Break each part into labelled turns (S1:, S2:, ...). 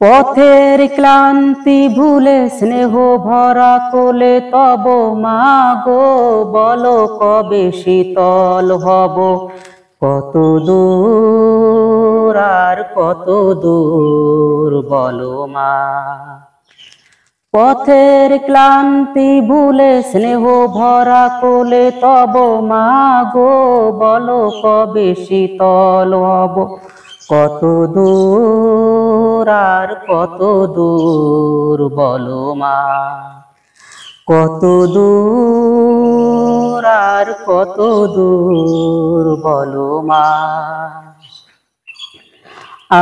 S1: পথের ক্লান্তি ভুলে স্নেহ ভরা কোলে তব মা গো, বলো কবে শীতল হব। কত দূর আর কত দূর বলো মা। পথের ক্লান্তি ভুলে স্নেহ ভরা কোলে তব মা গো, বলো কবে শীতল হব। কত দূর আর কত দূর বলো মা। কত দূর আর কত দূর বলো মা।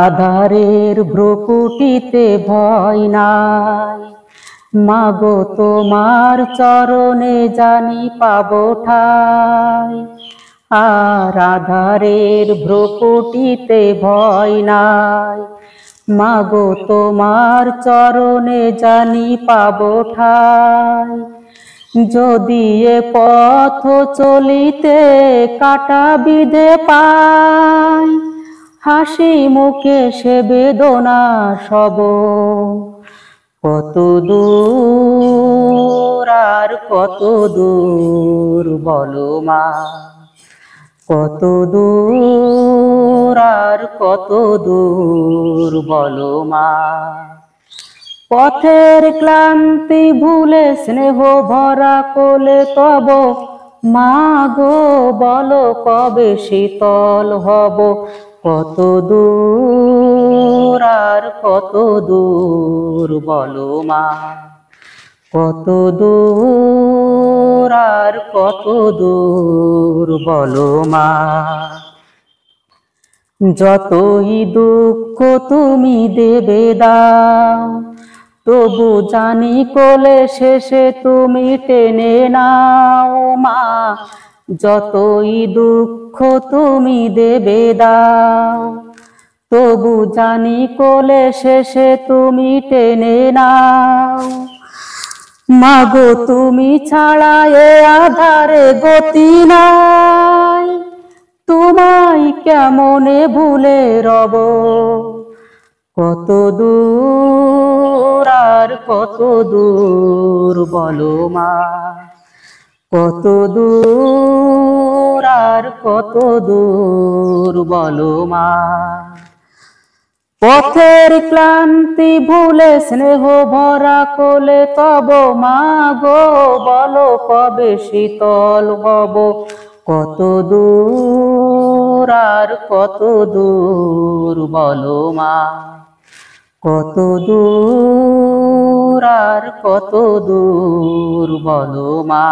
S1: আধারের ভ্রুকুটিতে ভয় নাই, মাগো তোমার চরণে জানি পাবো ঠাই। আর আধারের ভ্রুকুটিতে ভয় নাই, মাগো তোমার চরণে জানি পাবো ঠাই। যদি এ পথ চলিতে কাটা বিধে পাই, হাসি মুখে সে বেদনা সব। কত দূর আর কত দূর বলো মা। কত দূর আর কত দূর বলো মা। পথের ক্লান্তি ভুলে স্নেহ ভরা কোলে তব মা গো, বলো কবে শীতল হব। কত দূর আর কত দূর বলো মা। কত দূর আর কত দূর বলো মা। যতই দুঃখ তুমি দেবে দাও, তবু জানি কোলে শেষে তুমি টেনে নাও মা। যতই দুঃখ তুমি দেবে দাও, তবু জানি কোলে শেষে তুমি টেনে নাও। মাগো তুমি ছাড়া এ আধারে গতি নাই, তোমায় কেমনে ভুলে রব। কত দূর আর কত দূর বলো মা। কত দূর আর কত দূর বলো মা। পথের ক্লান্তি ভুলে স্নেহ ভরা কোলে তব মা গো, বলো কবে শীতল হব। কত দূর আর কত দূর বলো মা। কত দূর আর কত দূর বলো মা।